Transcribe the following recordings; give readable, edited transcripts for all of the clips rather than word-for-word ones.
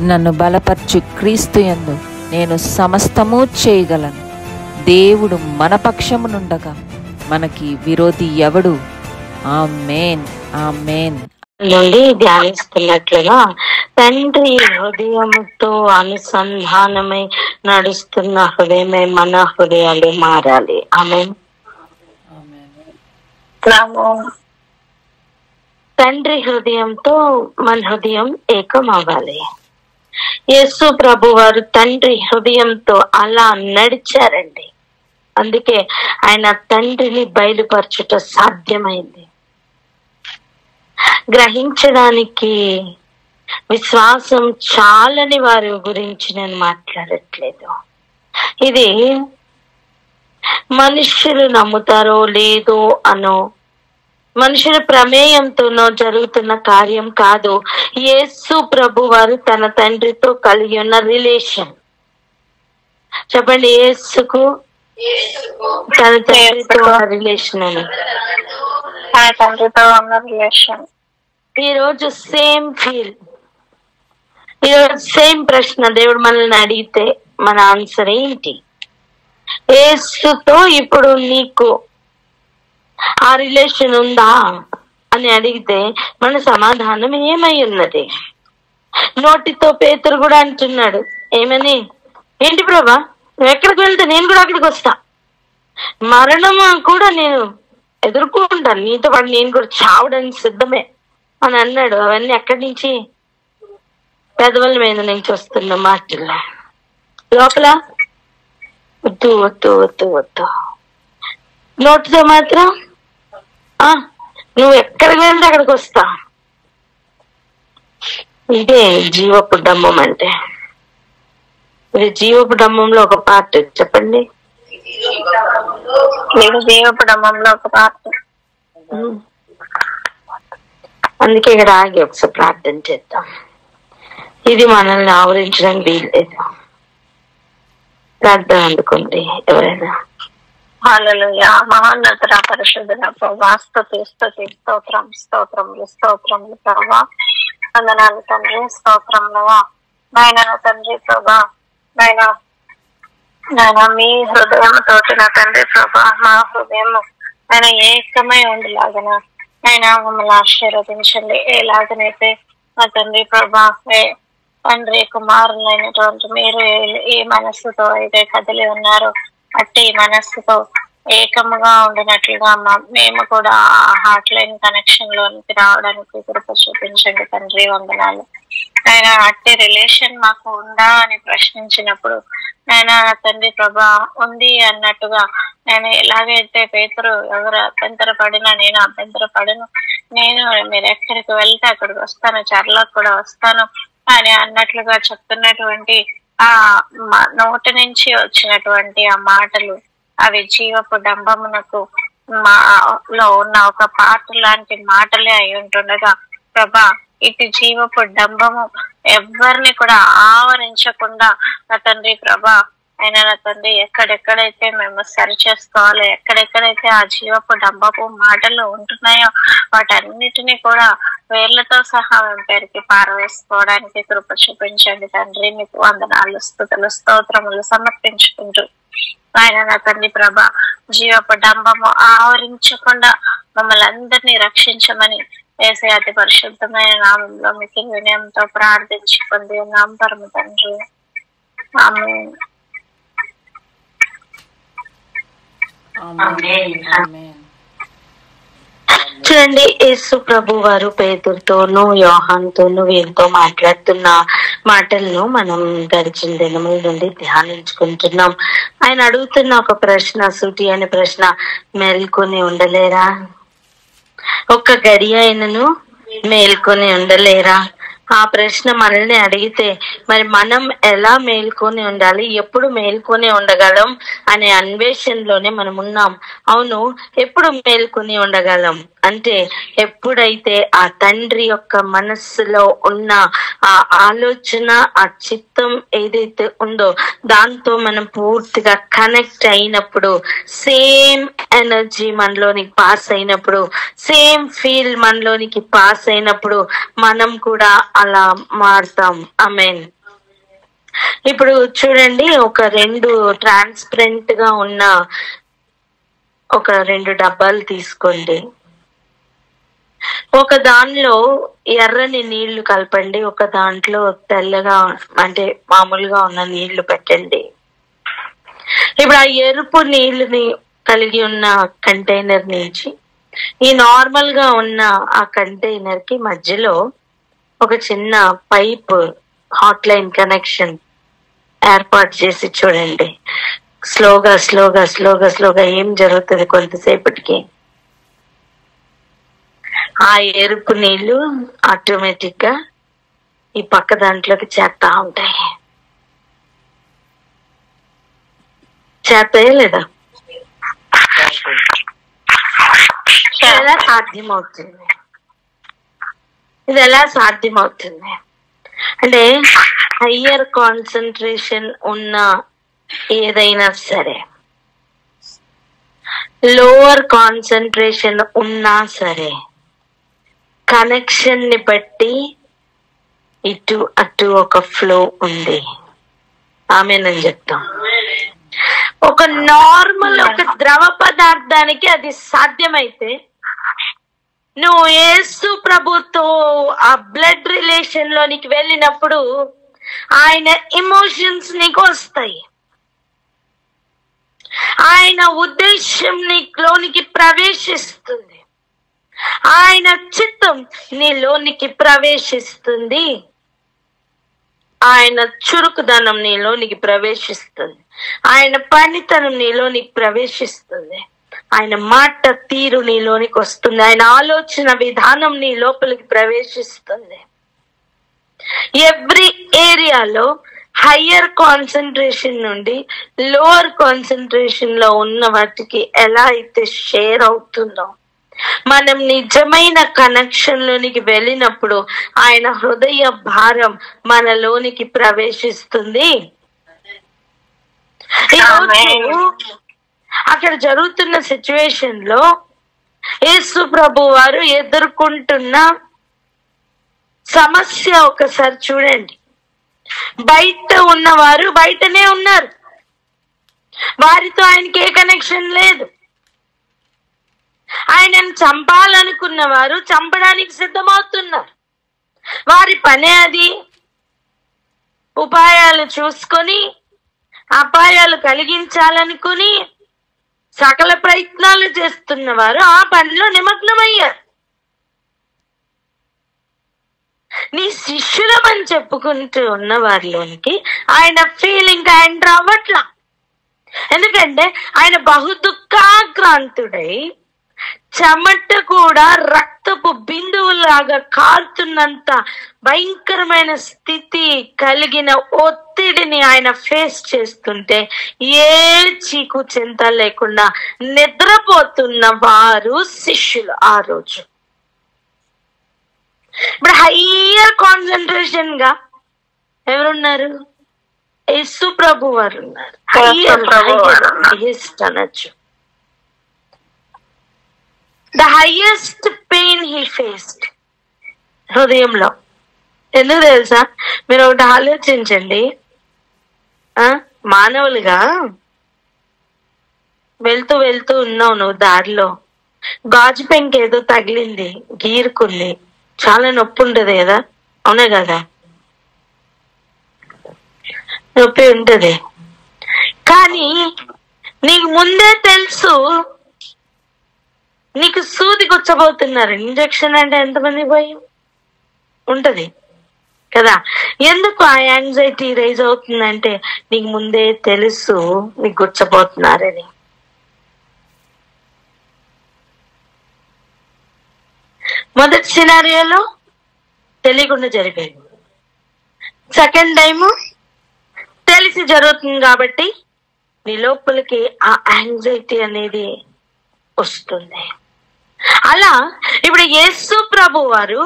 నన్ను బలపరచు క్రీస్తు యందు నేను సమస్తము చేయగలను. దేవుడు మన పక్షమునుండగా మనకి విరోధి ఎవడు? ఆమేన్, ఆమేన్. నుండి ధ్యానిస్తున్నట్లుగా తండ్రి హృదయముతో అనుసంధానమై నడుస్తున్న హృదయమే మన హృదయాలు మారాలి. ఆమేన్. తండ్రి హృదయంతో మన హృదయం ఏకం అవ్వాలి. యేసు ప్రభు వారు తండ్రి హృదయంతో అలా నడిచారండి. అందుకే ఆయన తండ్రిని బయలుపరచుట సాధ్యమైంది. గ్రహించడానికి విశ్వాసం చాలని వారి గురించి నేను మాట్లాడట్లేదు. ఇది మనుషులు నమ్ముతారో లేదో అనో, మనుషుల ప్రమేయంతోనో జరుగుతున్న కార్యం కాదు. యేసు ప్రభు వారు తన తండ్రితో కలిగి ఉన్న రిలేషన్. చెప్పండి, యేసుకు తన తండ్రితో రిలేషన్ అని. ఈరోజు సేమ్ ఫీల్, ఈరోజు సేమ్ ప్రశ్న దేవుడు మనల్ని అడిగితే మన ఆన్సర్ ఏంటి? యేసుతో ఇప్పుడు నీకు ఆ రిలేషన్ ఉందా అని అడిగితే మన సమాధానం ఏమై ఉన్నది? నోటితో పేతురు కూడా అంటున్నాడు, ఏమని? ఏంటి ప్రభా, నువ్వు ఎక్కడికి వెళ్తే నేను కూడా అక్కడికి వస్తా, మరణం కూడా నేను ఎదుర్కొంటాను, నీతో పాటు నేను కూడా చావడానికి సిద్ధమే అని అన్నాడు. అవన్నీ ఎక్కడి నుంచి? పెదవుల మీద నుంచి వస్తున్న మాటల్లో. లోపల వద్దు వద్దు వద్దు వద్దు, నోటితో మాత్రం నువ్వు ఎక్కడికి వెళ్తే అక్కడికి వస్తా. ఇదే జీవపు డమ్మం అంటే. ఇది జీవపు డమ్మంలో ఒక పార్ట్. చెప్పండి, జీవపు డమ్మంలో ఒక పార్ట్. అందుకే ఇక్కడ ఆగి ఒకసారి ప్రార్థన చేద్దాం. ఇది మనల్ని ఆవరించడానికి వీల్లేదు. ప్రార్థన అందుకోండి ఎవరైనా. హల్లెలూయా. మహోన్నతుడ పరిశుద్ధుడ ప్రభువా, స్తుతి స్తుతి స్తోత్రం స్తోత్రములు స్తోత్రములు ప్రభువా. వందనాలు తండ్రి, స్తోత్రములుగా నాయన తండ్రి ప్రభా. నాయన మీ హృదయం తోటి నా తండ్రి ప్రభా, మా హృదయం ఆయన ఏకమై ఉండేలాగన ఆయన మమ్మల్ని ఆశీర్వదించండి. ఎలాగనైతే నా తండ్రి ప్రభా తండ్రి కుమారులైనటువంటి మీరు ఏ మనస్సుతో అయితే కదిలి ఉన్నారో అట్టి మనస్సుతో ఏకముగా ఉండినట్లుగా మేము కూడా ఆ హార్ట్ లైన్ కనెక్షన్ లోనికి రావడానికి కృప చూపించండి తండ్రి. వందనాలు. ఆయన అట్టి రిలేషన్ మాకు ఉందా అని ప్రశ్నించినప్పుడు ఆయన తండ్రి ప్రభా ఉంది అన్నట్టుగా నేను ఎలాగైతే పేతురు ఎవరు అభ్యంతరపడినా నేను అభ్యంతరపడను, నేను మీరు ఎక్కడికి వెళ్తే అక్కడికి వస్తాను, చర్లకు కూడా వస్తాను అని అన్నట్లుగా చెప్తున్నటువంటి ఆ నోటి నుంచి వచ్చినటువంటి ఆ మాటలు అవి జీవపు డంబమునకు లో ఉన్న ఒక పాట లాంటి మాటలే అయి ఉంటుండగా ప్రభా, ఇటు జీవపు డంబము ఎవరిని కూడా ఆవరించకుండా నా తండ్రి ప్రభా అయినా నా తండ్రి ఎక్కడెక్కడైతే మేము సరి చేసుకోవాలో, ఎక్కడెక్కడైతే ఆ జీవపు డంబపు మాటలు ఉంటున్నాయో వాటన్నిటినీ కూడా వేర్లతో సహా మేము పెరిగి పారవేసుకోవడానికి కృప చూపించండి తండ్రి. మీకు వందనాలు స్తుతులు స్తోత్రములు సమర్పించుకుంటూ ఆయన నా తండ్రి ప్రభ జీవపు డంబము ఆవరించకుండా మమ్మల్ని అందరినీ రక్షించమని వేసే అతి పరిశుద్ధమైన నామంలో మీకు వినయంతో ప్రార్థించి పొంది ఉన్నాం పరమ తండ్రి. ఆమేన్. చూడండి, యేసు ప్రభు వారు పేతురుతోనూ యోహానుతోనూ వీరితో మాట్లాడుతున్న మాటలను మనం గడిచిన దినముల నుండి ధ్యానించుకుంటున్నాం. ఆయన అడుగుతున్న ఒక ప్రశ్న, సూటి అనే ప్రశ్న, మేల్కొని ఉండలేరా? ఒక్క గడి అయినను మేల్కొని ఉండలేరా? ఆ ప్రశ్న మనల్ని అడిగితే మరి మనం ఎలా మేల్కొని ఉండాలి, ఎప్పుడు మేల్కొని ఉండగలం అనే అన్వేషణలోనే మనం ఉన్నాం. అవును, ఎప్పుడు మేల్కొని ఉండగలం అంటే ఎప్పుడైతే ఆ తండ్రి యొక్క మనస్సులో ఉన్న ఆ ఆలోచన, ఆ చిత్తం ఏదైతే ఉందో దాంతో మనం పూర్తిగా కనెక్ట్ అయినప్పుడు, సేమ్ ఎనర్జీ మనలోనికి పాస్ అయినప్పుడు, సేమ్ ఫీల్ మనలోనికి పాస్ అయినప్పుడు మనం కూడా అలా మారుతాం. ఆమేన్. ఇప్పుడు చూడండి, ఒక 2 ట్రాన్స్పరెంట్ గా ఉన్న ఒక 2 డబ్బాలు తీసుకోండి. ఒక దానిలో ఎర్రని నీళ్లు కలపండి, ఒక దాంట్లో తెల్లగా అంటే మామూలుగా ఉన్న నీళ్లు పెట్టండి. ఇప్పుడు ఆ ఎరుపు నీళ్ళని కలిగి ఉన్న కంటైనర్ నుంచి ఈ నార్మల్ గా ఉన్న ఆ కంటైనర్ కి మధ్యలో ఒక చిన్న పైప్ హాట్ లైన్ కనెక్షన్ ఏర్పాటు చేసి చూడండి. స్లోగా స్లోగా స్లోగా స్లోగా ఏం జరుగుతుంది, కొంతసేపటికి ఆ ఎరుపు నీళ్లు ఆటోమేటిక్ గా ఈ పక్క దాంట్లోకి చేస్తా ఉంటాయి. చేస్తాయా లేదా? ఎలా సాధ్యమవుతుంది? ఇది ఎలా సాధ్యమవుతుంది అంటే హయ్యర్ కాన్సన్ట్రేషన్ ఉన్న ఏదైనా సరే, లోవర్ కాన్సన్ట్రేషన్ ఉన్నా సరే, కనెక్షన్ ని బట్టి ఇటు అటు ఒక ఫ్లో ఉంది. ఆమేనని చెప్తాం. ఒక నార్మల్ ఒక ద్రవ పదార్థానికి అది సాధ్యమైతే, నువ్వు యేసు ప్రభుతో ఆ బ్లడ్ రిలేషన్ లోనికి వెళ్ళినప్పుడు ఆయన ఎమోషన్స్ నీకు వస్తాయి. ఆయన ఉద్దేశం నీలోనికి ప్రవేశిస్తుంది. ఆయన చిత్తం నీలోనికి ప్రవేశిస్తుంది. ఆయన చురుకుదనం నీలోనికి ప్రవేశిస్తుంది. ఆయన పనితనం నీలోనికి ప్రవేశిస్తుంది. ఆయన మాట తీరు నీలోనికి వస్తుంది. ఆయన ఆలోచన విధానం నీ లోపలికి ప్రవేశిస్తుంది. ఎవ్రీ ఏరియాలో హయ్యర్ కాన్సన్ట్రేషన్ నుండి లోవర్ కాన్సన్ట్రేషన్ లో ఉన్న వాటికి ఎలా అయితే షేర్ అవుతుందో, మనం నిజమైన కనెక్షన్ లోనికి వెళ్ళినప్పుడు ఆయన హృదయ భారం మనలోనికి ప్రవేశిస్తుంది. అక్కడ జరుగుతున్న సిచ్యువేషన్ లో యేసు ప్రభు వారు ఎదుర్కొంటున్న సమస్య ఒకసారి చూడండి. బయట ఉన్నవారు బయటనే ఉన్నారు, వారితో ఆయనకి ఏ కనెక్షన్ లేదు. ఆయనను చంపాలనుకున్న వారు చంపడానికి సిద్ధమవుతున్నారు. వారి పనే అది. ఉపాయాలు చూసుకొని అపాయాలు కలిగించాలనుకుని సకల ప్రయత్నాలు చేస్తున్న వారు ఆ పనిలో నిమగ్నమయ్యారు. నీ శిష్యులమని చెప్పుకుంటూ ఉన్న వారిలోనికి ఆయన ఫీలింగ్ ఆయన రావట్లా. ఎందుకంటే ఆయన బహు దుఃఖాక్రాంతుడై చెమట కూడా రక్తపు బిందువులాగా కారుతున్నంత భయంకరమైన స్థితి కలిగిన ఒత్తిడిని ఆయన ఫేస్ చేస్తుంటే ఏ చీకు చింత లేకుండా నిద్రపోతున్న వారు శిష్యులు ఆ రోజు. ఇప్పుడు హయ్యర్ కాన్సన్ట్రేషన్ గా ఎవరున్నారు? యేసు ప్రభు వారు ఉన్నారు. హైయెస్ట్ అనొచ్చు. The highest pain he faced హృదయంలో. ఎందుకు తెలుసా? మీరు ఒకటి ఆలోచించండి. మానవులుగా వెళ్తూ వెళ్తూ ఉన్నావు, నువ్వు దారిలో గాజు పెంక ఏదో తగిలింది, గీరుకుంది, చాలా నొప్పి ఉంటది కదా, అవునా కదా? నొప్పి ఉంటది. కానీ నీకు ముందే తెలుసు నీకు సూది గుచ్చబోతున్నారు. ఇంజక్షన్ అంటే ఎంతమంది భయం ఉంటది కదా? ఎందుకు ఆ యాంగ్జైటీ రైజ్ అవుతుందంటే నీకు ముందే తెలుసు నీకు గుచ్చబోతున్నారని. మొదటి సినారియోలో తెలియకుండా జరిపోయింది. సెకండ్ టైము తెలిసి జరుగుతుంది కాబట్టి నీ లోపలికి ఆ యాంగ్జైటీ అనేది వస్తుంది. అలా ఇప్పుడు యేసు ప్రభు వారు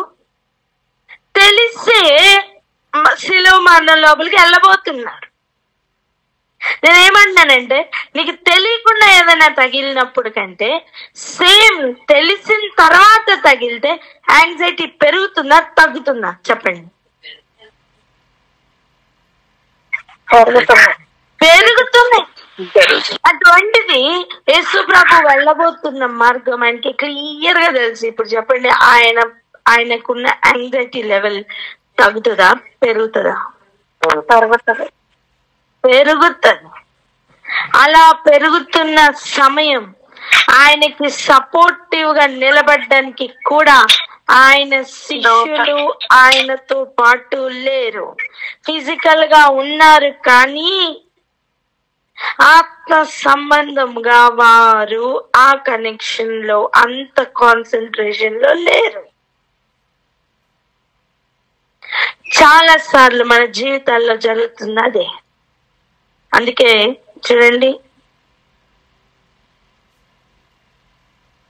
తెలిసే శిలువ మరణం లోపలికి వెళ్ళబోతున్నారు. నేనేమంటున్నానంటే, నీకు తెలియకుండా ఏదైనా తగిలినప్పుడు కంటే సేమ్ తెలిసిన తర్వాత తగిలితే యాంగ్జైటీ పెరుగుతుందా తగ్గుతుందా? చెప్పండి. పెరుగుతున్నాయి. అటువంటిది యేసు ప్రభు వెళ్ళబోతున్న మార్గం ఆయనకి క్లియర్ గా తెలుసు. ఇప్పుడు చెప్పండి, ఆయనకున్న యాంగ్జైటీ లెవెల్ తగ్గుతుందా పెరుగుతుందా? పెరుగుతుంది. అలా పెరుగుతున్న సమయం ఆయనకి సపోర్టివ్ గా నిలబడడానికి కూడా ఆయన శిష్యులు ఆయనతో పాటు లేరు. ఫిజికల్ గా ఉన్నారు కానీ ఆత్మ సంబంధంగా వారు ఆ కనెక్షన్ లో అంత కాన్సన్ట్రేషన్ లో లేరు. చాలా సార్లు మన జీవితాల్లో జరుగుతుంది అదే. అందుకే చూడండి,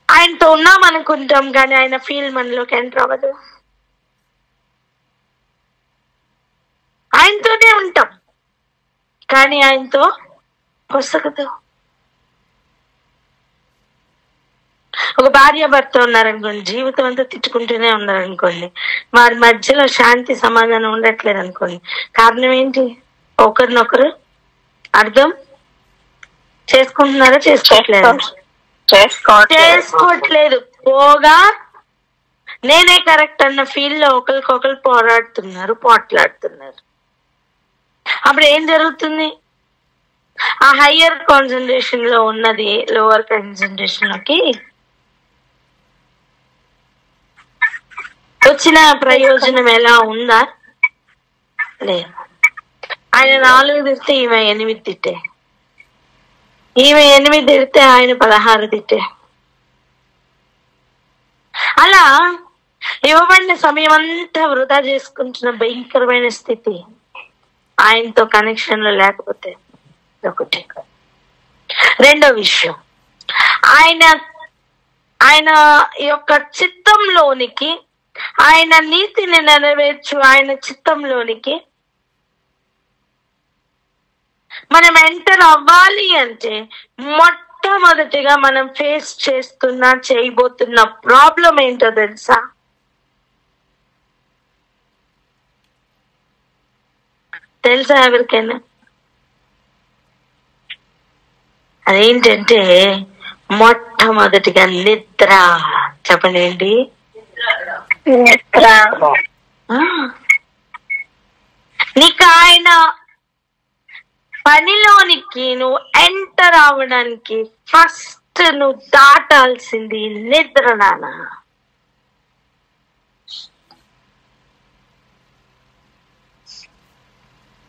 ఆయనతో ఉన్నాం అనుకుంటాం కానీ ఆయన ఫీల్ మనలోకి ఎంటర్ అవ్వదు. ఆయనతోనే ఉంటాం కానీ ఆయనతో పొసగదు. ఒక భార్య భర్త ఉన్నారనుకోండి, జీవితం అంతా తిట్టుకుంటూనే ఉన్నారనుకోండి, వారి మధ్యలో శాంతి సమాధానం ఉండట్లేదు అనుకోండి. కారణం ఏంటి? ఒకరినొకరు అర్థం చేసుకుంటున్నారా? చేసుకోవట్లేదు. పోగా నేనే కరెక్ట్ అన్న ఫీల్ లో ఒకరికొకరు పోట్లాడుతున్నారు. అప్పుడు ఏం జరుగుతుంది? ఆ హయ్యర్ కాన్సన్ట్రేషన్ లో ఉన్నది లోవర్ కాన్సన్ట్రేషన్ లోకి వచ్చిన ప్రయోజనం ఎలా ఉందా? లేదు. ఆయన 4 తిడితే ఈమె 8 తిట్టే, ఈమె 8 తిడితే ఆయన 16 తిట్టే. అలా ఇవ్వబడిన సమయం అంతా వృధా చేసుకుంటున్న భయంకరమైన స్థితి ఆయనతో కనెక్షన్ లో లేకపోతే ఒకటి. రెండో విషయం, ఆయన యొక్క చిత్తంలోనికి, ఆయన నీతిని నెరవేర్చు ఆయన చిత్తంలోనికి మనం ఎంటర్ అవ్వాలి అంటే మొట్టమొదటిగా మనం ఫేస్ చేయబోతున్న ప్రాబ్లం ఏంటో తెలుసా? ఎవరికైనా? అదేంటంటే మొట్టమొదటిగా నిద్ర. చెప్పండి ఏంటి? నిద్ర. నీకు ఆయన పనిలోనికి నువ్వు ఎంటర్ అవ్వడానికి ఫస్ట్ నువ్వు దాటాల్సింది నిద్ర నాన్న.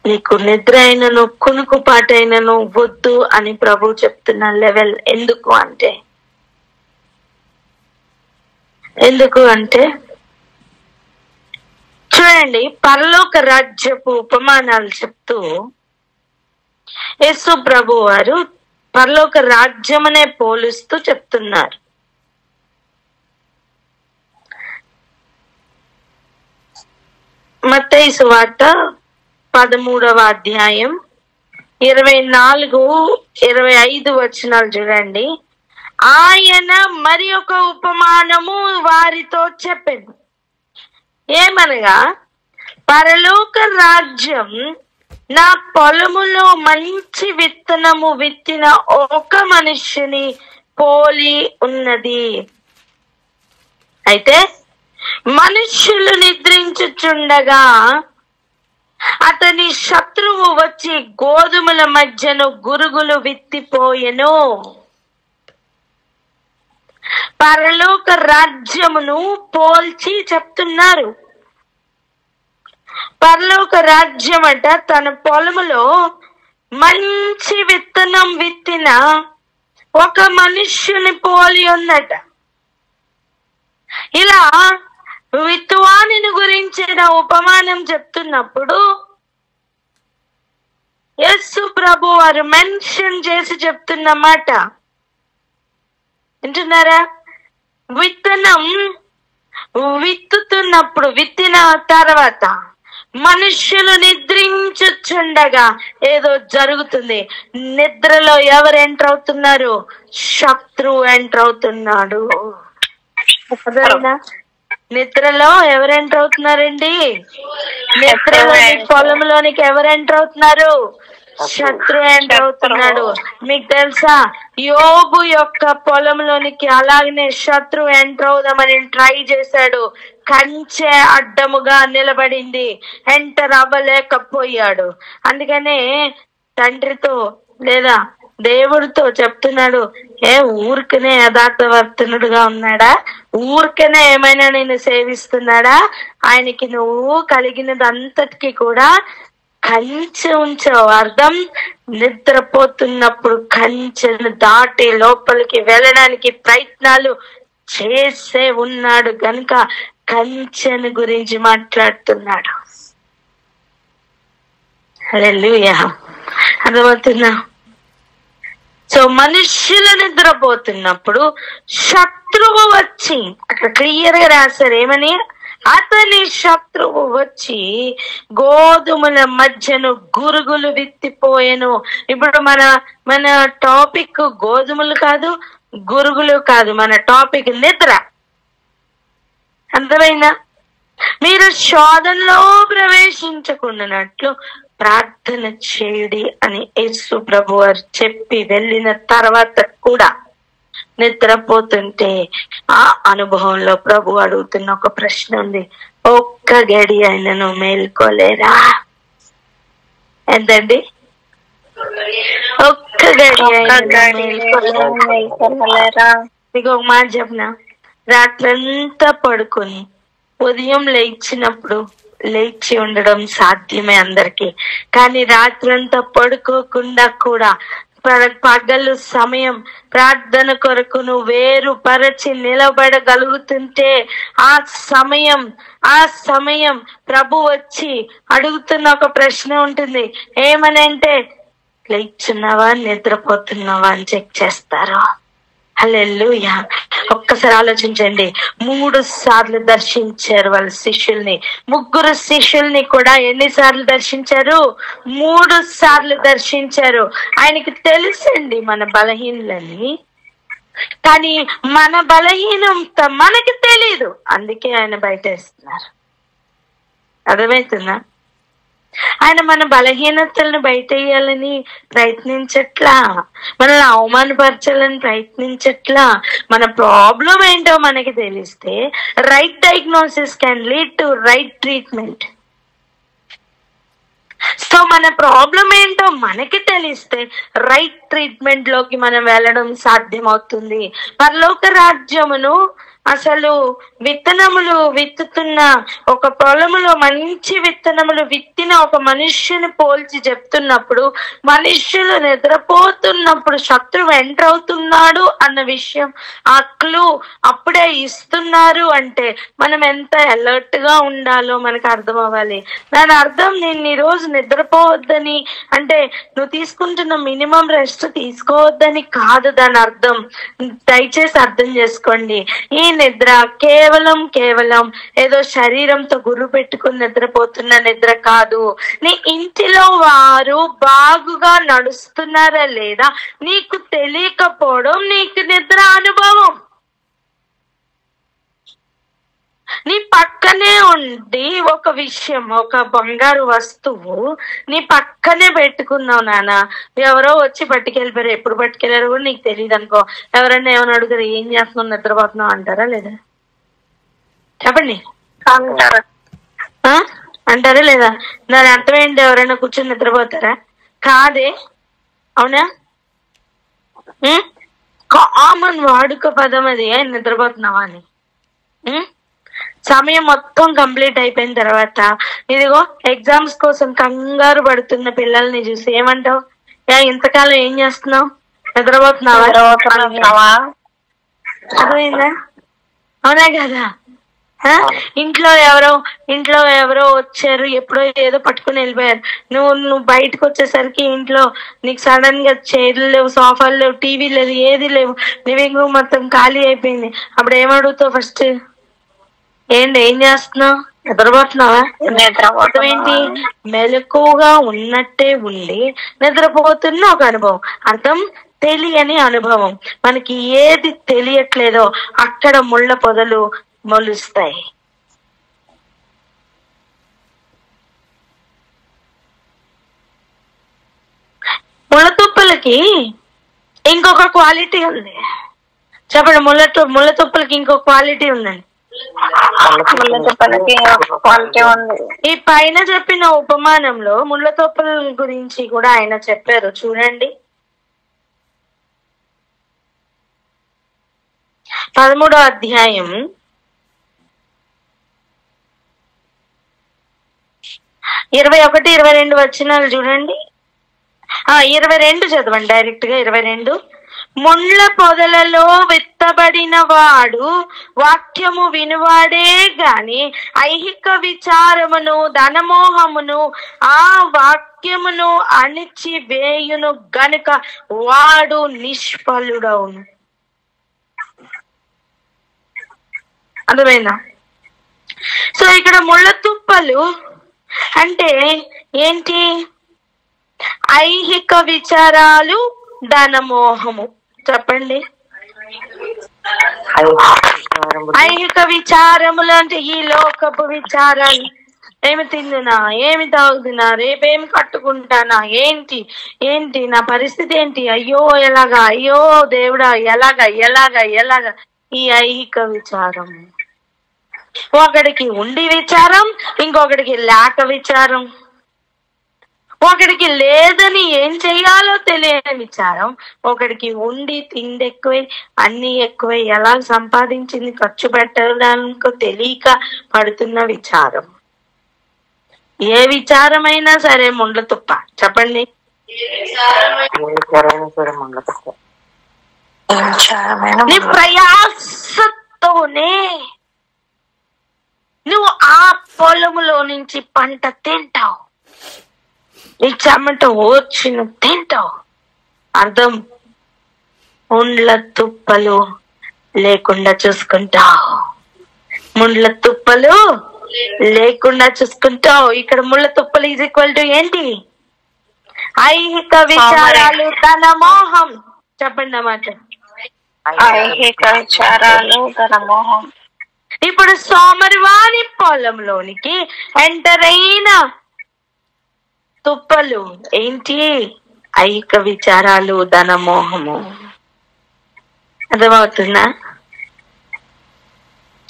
నీకు నిద్ర అయినను కునుకుపాటైనను వద్దు అని ప్రభు చెప్తున్న లెవెల్. ఎందుకు అంటే చూడండి, పరలోక రాజ్యపు ఉపమానాలు చెప్తూ యేసు ప్రభు వారు పరలోక రాజ్యమునే పోలుస్తూ చెప్తున్నారు. మత్తయి సువార్త 13వ అధ్యాయం 24, 25 వచనాలు చూడండి. ఆయన మరి ఒక ఉపమానము వారితో చెప్పెను. ఏమనగా, పరలోక రాజ్యం నా పొలములో మంచి విత్తనము విత్తిన ఒక మనుష్యుని పోలి ఉన్నది. అయితే మనుష్యులు నిద్రించుచుండగా అతని శత్రువు వచ్చి గోధుమల మధ్యను గురుగులు విత్తిపోయెను. పరలోక రాజ్యమును పోల్చి చెప్తున్నారు. పరలోక రాజ్యం అంట తన పొలములో మంచి విత్తనం విత్తిన ఒక మనుష్యుని పోలి ఉందట. ఇలా విత్తువానిని గురించిన ఉపమానం చెప్తున్నప్పుడు యేసు ప్రభు వారు మెన్షన్ చేసి చెప్తున్నమాట వింటున్నారా? విత్తనం విత్తుతున్నప్పుడు, విత్తిన తర్వాత మనుష్యులు నిద్రించుచుండగా ఏదో జరుగుతుంది. నిద్రలో ఎవరు ఎంటర్ అవుతున్నారు? శత్రువు ఎంటర్ అవుతున్నాడు. నిద్రలో ఎవరు ఎంటర్ అవుతున్నారండి? నిద్రలోని పొలంలోనికి ఎవరు ఎంటర్ అవుతున్నారు? శత్రువు ఎంటర్ అవుతున్నాడు. మీకు తెలుసా, యోబు యొక్క పొలంలోనికి అలాగనే శత్రువు ఎంటర్ అవుదామని ట్రై చేశాడు. కంచె అడ్డముగా నిలబడింది, ఎంటర్ అవ్వలేకపోయాడు. అందుకనే తండ్రితో లేదా దేవుడితో చెప్తున్నాడు, ఊరికనే యథార్థవర్తనుడుగా ఉన్నాడా? ఊరికనే ఏమైనా నేను సేవిస్తున్నాడా? ఆయనకి నువ్వు కలిగినదంతటికి కూడా కంచె ఉంచావు. అర్థం, నిద్రపోతున్నప్పుడు కంచెను దాటి లోపలికి వెళ్ళడానికి ప్రయత్నాలు చేసే ఉన్నాడు గనుక కంచెను గురించి మాట్లాడుతున్నాడు. హల్లెలూయా. అర్థమవుతుందా? సో మనుష్యులు నిద్రపోతున్నప్పుడు శత్రువు వచ్చి, అక్కడ క్లియర్ గా రాశారు ఏమని, అతని శత్రువు వచ్చి గోధుమల మధ్యను గురుగులు విత్తిపోయెను. ఇప్పుడు మన టాపిక్ గోధుమలు కాదు, గురుగులు కాదు, మన టాపిక్ నిద్ర. అర్థమైందా? మీరు శోధనలో ప్రవేశించకుండానట్లు ప్రార్థన చేయుడి అని యేసు ప్రభు వారు చెప్పి వెళ్ళిన తర్వాత కూడా నిద్రపోతుంటే ఆ అనుభవంలో ప్రభు అడుగుతున్న ఒక ప్రశ్న ఉంది, ఒక్క గడి అయినను మేల్కోలేరా? ఎంతండి? ఒక్క గడి మేల్కోలేరా? మీకు ఒక మాట చెప్పిన, రాత్రంతా పడుకొని ఉదయం లేచి ఉండడం సాధ్యమే అందరికి. కానీ రాత్రంతా పడుకోకుండా కూడా పగలు సమయం ప్రార్థన కొరకు నువ్వు వేరుపరచి నిలబడగలుగుతుంటే ఆ సమయం ప్రభు వచ్చి అడుగుతున్న ఒక ప్రశ్న ఉంటుంది, ఏమనంటే లేచున్నావా నిద్రపోతున్నావా అని చెక్ చేస్తారు. హల్లెలూయా. ఒక్కసారి ఆలోచించండి, 3 సార్లు దర్శించారు వాళ్ళ శిష్యుల్ని. 3 శిష్యుల్ని కూడా ఎన్నిసార్లు దర్శించారు? 3 సార్లు దర్శించారు. ఆయనకి తెలుసండి మన బలహీనలని, కానీ మన బలహీనంత మనకి తెలీదు. అందుకే ఆయన బయట వేస్తున్నారు. అర్థమవుతుందా? ఆయన మన బలహీనతలను బయట వేయాలని ప్రయత్నించట్లా, మనల్ని అవమానపరచాలని ప్రయత్నించట్లా. మన ప్రాబ్లం ఏంటో మనకి తెలిస్తే right diagnosis can lead to right treatment. So మన ప్రాబ్లం ఏంటో మనకి తెలిస్తే రైట్ ట్రీట్మెంట్ లోకి మనం వెళ్ళడం సాధ్యమవుతుంది. పరలోక రాజ్యమును అసలు విత్తనములు విత్తుతున్న ఒక పొలములో మంచి విత్తనములు విత్తిన ఒక మనుష్యుని పోల్చి చెప్తున్నప్పుడు, మనుష్యులు నిద్రపోతున్నప్పుడు శత్రువు ఎంటర్ అవుతున్నాడు అన్న విషయం ఆ క్లూ అప్పుడే ఇస్తున్నారు అంటే మనం ఎంత అలర్ట్ గా ఉండాలో మనకు అర్థం అవ్వాలి. దాని అర్థం నేను ఈ రోజు నిద్రపోవద్దని అంటే నువ్వు తీసుకుంటున్న మినిమం రెస్ట్ తీసుకోవద్దని కాదు దాని అర్థం. దయచేసి అర్థం చేసుకోండి, ఈ నిద్ర కేవలం ఏదో శరీరంతో గుర్రు పెట్టుకుని నిద్రపోతున్న నిద్ర కాదు. నీ ఇంటిలో వారు బాగుగా నడుస్తున్నారా లేదా నీకు తెలియకపోవడం నీకు నిద్ర అనుభవం. నీ పక్కనే ఉండి ఒక విషయం, ఒక బంగారు వస్తువు నీ పక్కనే పెట్టుకున్నావు నాన్న, ఎవరో వచ్చి పట్టుకెళ్ళిపోయారు, ఎప్పుడు పట్టుకెళ్ళారు కూడా నీకు తెలియదు అనుకో. ఎవరన్నా ఏమైనా అడుగుతారు, ఏం చేస్తున్నావు నిద్రపోతున్నావు అంటారా లేదా? చెప్పండి, అంటారా లేదా? దాని అర్థం ఏంటి? ఎవరైనా కూర్చొని నిద్రపోతారా? కాదే, అవునా? కామన్ వాడుక పదం అది, నిద్రపోతున్నావా అని. సమయం మొత్తం కంప్లీట్ అయిపోయిన తర్వాత ఇదిగో ఎగ్జామ్స్ కోసం కంగారు పడుతున్న పిల్లల్ని చూసి ఏమంటావు? ఇంతకాలం ఏం చేస్తున్నావు? నిద్రపోతున్నావా? అర్థమైందా? అవునా కదా? ఇంట్లో ఎవరో వచ్చారు, ఎప్పుడో ఏదో పట్టుకుని వెళ్ళిపోయారు. నువ్వు బయటకు వచ్చేసరికి ఇంట్లో నీకు సడన్ గా చైర్లు లేవు, సోఫాలు లేవు, టీవీ లేదు, ఏది లేవు, లివింగ్ రూమ్ మొత్తం ఖాళీ అయిపోయింది. అప్పుడు ఏమడుగుతావు ఫస్ట్? ఏం చేస్తున్నావు? నిద్రపోతున్నావా? ఏంటి? మెలకుగా ఉన్నట్టే ఉండి నిద్రపోతున్న ఒక అనుభవం. అర్థం తెలియని అనుభవం. మనకి ఏది తెలియట్లేదో అక్కడ ముళ్ళ పొదలు మొలుస్తాయి. తుప్పలకి ఇంకొక క్వాలిటీ ఉంది. చెప్పండి, ముళ్ళ తుప్పలకి ఇంకో క్వాలిటీ ఉందండి. ముళ్ళ తుప్పలకి క్వాలిటీ ఉంది. ఈ పైన చెప్పిన ఉపమానంలో ముళ్ళ తుప్పల గురించి కూడా ఆయన చెప్పారు. చూడండి, 13వ అధ్యాయం 21, 22 వచనాలు చూడండి. 22 చదవండి డైరెక్ట్ గా. 22, ముండ్ల పొదలలో విత్తబడిన వాడు వాక్యము వినువాడే గాని ఐహిక విచారమును ధనమోహమును ఆ వాక్యమును అణిచి వేయును గనుక వాడు నిష్ఫలుడవును. అర్థమైందా? సో ఇక్కడ ముళ్ళ తుప్పలు అంటే ఏంటి? ఐహిక విచారాలు, ధనమోహము. చెప్పండి. ఐహిక విచారములు అంటే ఈ లోకపు విచారాలు. ఏమి తిందునా, ఏమి తాగుతున్నా, రేపేమి కట్టుకుంటానా, ఏంటి నా పరిస్థితి ఏంటి, అయ్యో ఎలాగా, అయ్యో దేవుడా ఎలాగా ఈ ఐహిక విచారం. ఒకడికి ఉండి విచారం, ఇంకొకడికి లేక విచారం. ఒకడికి లేదని ఏం చెయ్యాలో తెలియని విచారం, ఒకడికి ఉండి తిండి ఎక్కువై అన్ని ఎక్కువై ఎలా సంపాదించింది ఖర్చు పెట్టడానికో తెలియక పడుతున్న విచారం. ఏ విచారమైనా సరే ముండ్ల తుప్ప. చెప్పండి. నీ ప్రయాసతోనే నువ్వు ఆ పొలములో నుంచి పంట తింటావు, నీ చెమట ఓర్చి నువ్వు తింటావు. అర్థం, ముండ్ల తుప్పలు లేకుండా చూసుకుంటావు. ముండ్ల తుప్పలు లేకుండా చూసుకుంటావు. ఇక్కడ ముళ్ళ తుప్పలు ఈజ్ ఈక్వల్ టు ఏంటి? ఐహిక విచారాలు, ధనమోహం. చెప్పండి అన్నమాట. ఐహిక విచారాలు, ధనమోహం. ఇప్పుడు సోమరివాని పొలంలోనికి ఎంటర్ అయిన తుప్పలు ఏంటి? ఐహిక విచారాలు, ధనమోహము. అర్థమవుతుందా?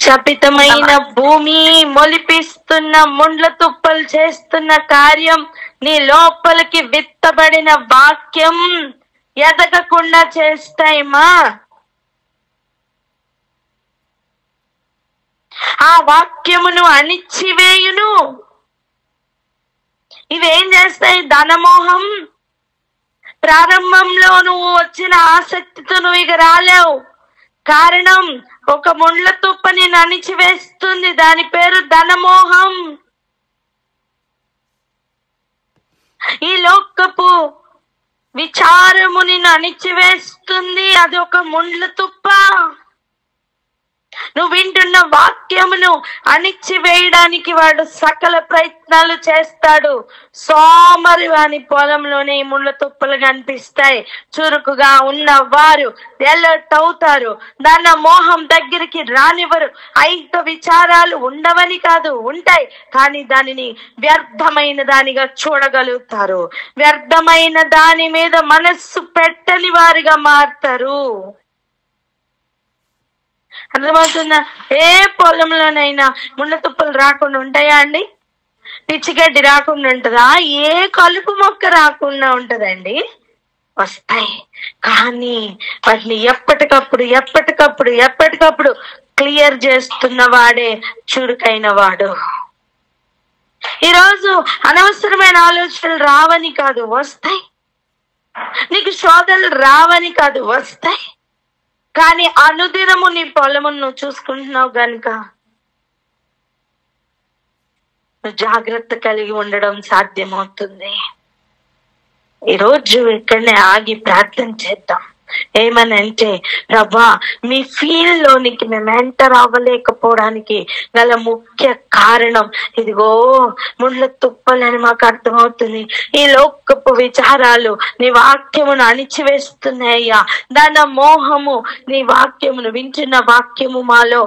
శపితమైన భూమి మొలిపిస్తున్న ముండ్ల తుప్పలు చేస్తున్న కార్యం, నీ లోపలికి విత్తబడిన వాక్యం ఎదగకుండా చేస్తాయిమా. ఆ వాక్యమును అణిచివేయును. ఇవేం చేస్తాయి? ధనమోహం. ప్రారంభంలో నువ్వు వచ్చిన ఆసక్తితో నువ్వు ఇక రాలేవు. కారణం, ఒక ముండ్ల తుప్ప నేను అణిచివేస్తుంది. దాని పేరు ధనమోహం. ఈ లోకపు విచారము నిన్ను అణిచివేస్తుంది. అది ఒక ముండ్ల తుప్ప. నువ్వు వింటున్న వాక్యమును అణిచివేయడానికి వాడు సకల ప్రయత్నాలు చేస్తాడు. సోమరి వాని పొలంలోనే ఈ ముళ్ళ తుప్పలు కనిపిస్తాయి. చురుకుగా ఉన్న వారు ఎలర్ట్ అవుతారు. దాని మోహం దగ్గరికి రానివ్వరు. ఐహిక విచారాలు ఉండవని కాదు, ఉంటాయి, కానీ దానిని వ్యర్థమైన దానిగా చూడగలుగుతారు. వ్యర్థమైన దాని మీద మనస్సు పెట్టని వారిగా మారుతారు. అర్థమవుతుందా? ఏ పొలంలోనైనా ముళ్ళ తుప్పలు రాకుండా ఉంటాయా అండి? పిచ్చిగడ్డి రాకుండా ఉంటుందా? ఏ కలుపు మొక్క రాకుండా ఉంటదండి? వస్తాయి. కానీ వాటిని ఎప్పటికప్పుడు క్లియర్ చేస్తున్న వాడే చురుకైన వాడు. ఈరోజు అనవసరమైన ఆలోచనలు రావని కాదు, వస్తాయి. నీకు శోధనలు రావని కాదు, వస్తాయి. కానీ అనుదినము నీ పొలమును నువ్వు చూసుకుంటున్నావు గనుక నువ్వు జాగ్రత్త కలిగి ఉండడం సాధ్యమవుతుంది. ఈరోజు ఇక్కడనే ఆగి ప్రార్థన చేద్దాం. ఏమనంటే, ప్రభా మీ ఫీల్డ్ లోనికి మేము ఎంటర్ అవ్వలేకపోవడానికి గల ముఖ్య కారణం ఇదిగో ముళ్ళ తుప్పలని మాకు అర్థమవుతుంది. ఈ లోకపు విచారాలు నీ వాక్యమును అణిచివేస్తున్నాయ్యా. దాని మోహము నీ వాక్యమును వింటున్న వాక్యము మాలో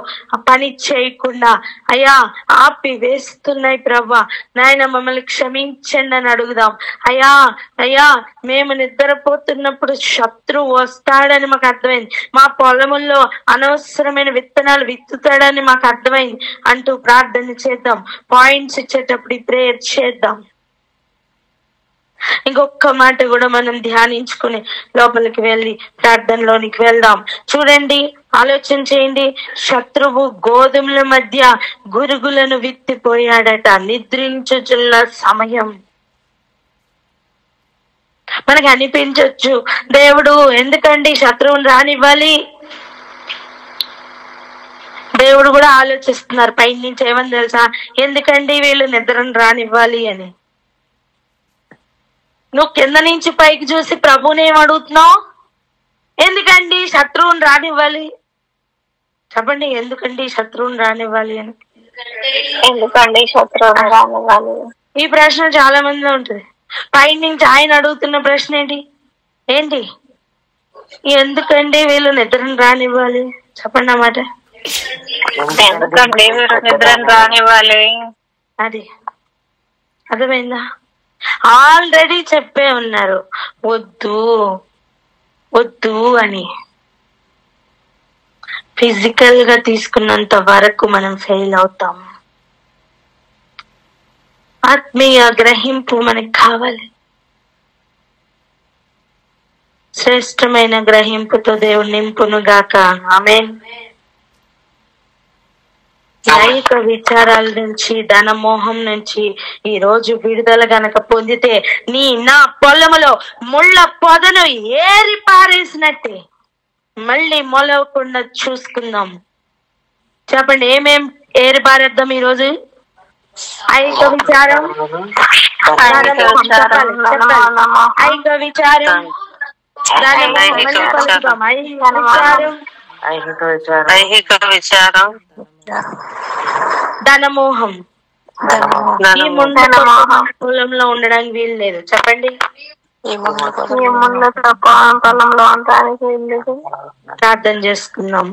పని చేయకుండా అయ్యా ఆపి వేస్తున్నాయి. ప్రభా నాయన మమ్మల్ని క్షమించండి అని అడుగుదాం. అయ్యా అయ్యా మేము నిద్రపోతున్నప్పుడు శత్రువు వస్తాడని మాకు అర్థమైంది, మా పొలముల్లో అనవసరమైన విత్తనాలు విత్తుతాడని మాకు అర్థమైంది అంటూ ప్రార్థన చేద్దాం. పాయింట్స్ ఇచ్చేటప్పుడు ప్రేయర్ చేద్దాం. ఇంకొక మాట కూడా మనం ధ్యానించుకుని లోపలికి వెళ్ళి ప్రార్థనలోనికి వెళ్దాం. చూడండి, ఆలోచన చేయండి. శత్రువు గోధుమల మధ్య గురుగులను విత్తిపోయాడట నిద్రించుచున్న సమయం. మనకు అనిపించవచ్చు, దేవుడు ఎందుకండి శత్రువుని రానివ్వాలి? దేవుడు కూడా ఆలోచిస్తున్నారు పై నుంచి. ఏమని తెలుసా? ఎందుకండి వీళ్ళు నిద్రను రానివ్వాలి అని. నువ్వు కింద నుంచి పైకి చూసి ప్రభువుని ఏం అడుగుతున్నావు? ఎందుకండి శత్రువుని రానివ్వాలి? చెప్పండి, ఎందుకండి శత్రువుని రానివ్వాలి అని. ఎందుకండి శత్రువుని రానివ్వాలి? ఈ ప్రశ్న చాలా మంది ఉంటుంది. పై నుంచి ఆయన అడుగుతున్న ప్రశ్న ఏంటి? ఎందుకండి వీళ్ళు నిద్రను రానివ్వాలి? చెప్పండి అన్నమాట. ఎందుకండి వీళ్ళు నిద్రను రానివ్వాలి? అది అర్థమైందా? ఆల్రెడీ చెప్పే ఉన్నారు వద్దు వద్దు అని. ఫిజికల్ గా తీసుకున్నంత వరకు మనం ఫెయిల్ అవుతాం. ఆత్మీయ గ్రహింపు మనకు కావాలి. శ్రేష్టమైన గ్రహింపుతో దేవుడు నింపును గాక. ఆమేన్. లైంగిక విచారాల నుంచి, ధనమోహం నుంచి ఈ రోజు విడుదల గనక పొందితే నా పొలములో ముళ్ళ పొదను ఏరి పారేసినట్టే మళ్ళీ మొలవకుండా చూసుకుందాం. చెప్పండి, ఏమేం ఏరి పారేద్దాం ఈరోజు? ఐక విచారం, ఐక విచారం, ధనమోహం. ఈ పొలంలో ఉండడానికి వీలు లేదు. చెప్పండి, పొలంలో ఉండడానికి వీలు లేదు. ప్రార్థన చేసుకుందాం.